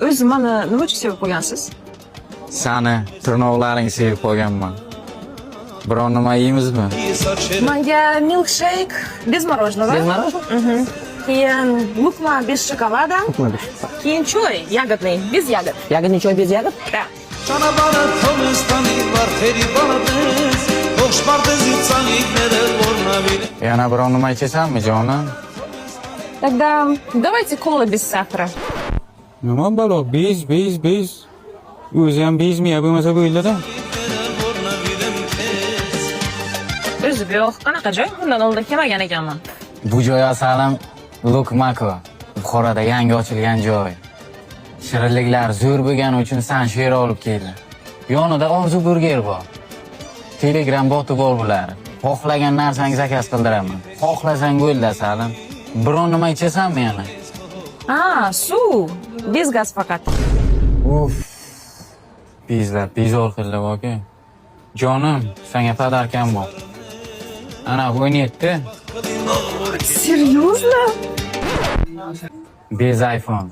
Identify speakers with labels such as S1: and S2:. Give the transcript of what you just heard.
S1: O'z mana nima uchun sevib qo'ygansiz?
S2: Sani tirnoqlaring sevib qo'yganman. Biron nima yeymizmi?
S1: Menga milkshake без мороженого.
S3: Без мороженого?
S1: Keyin lukma без шоколада. Keyin choy ягодный, без ягод.
S3: Ягодный чай без ягод?
S1: Да.
S2: Yana biron nima ichasanmi, jonim?
S1: Тогда давайте кола без сахара.
S2: Nima balo? Biz. O'zi ham bezmiya bo'lmasa bo'ldi-da.
S1: O'zi yo'q, qanaqa joy? Bundan oldin kelmagan ekanman.
S2: Bu joy asalim Lukmako. Buxoroda yangi ochilgan joy. Shirinliklar zo'r bo'lgani uchun san she'r olib keldi. Yonida Orzu burger bor. Telegram boti bor bular. Xohlagan narsangiz zakaz qildiraman. Xohlasang bo'ldi asalim. Biron nima ichasanmi yana?
S1: Ha, suv. Без gaz faqat.
S2: Uf. Bezor qildi aka. Jonim, senga padarkam bor. Ana 17.
S1: Серьезно?
S2: Bez iPhone.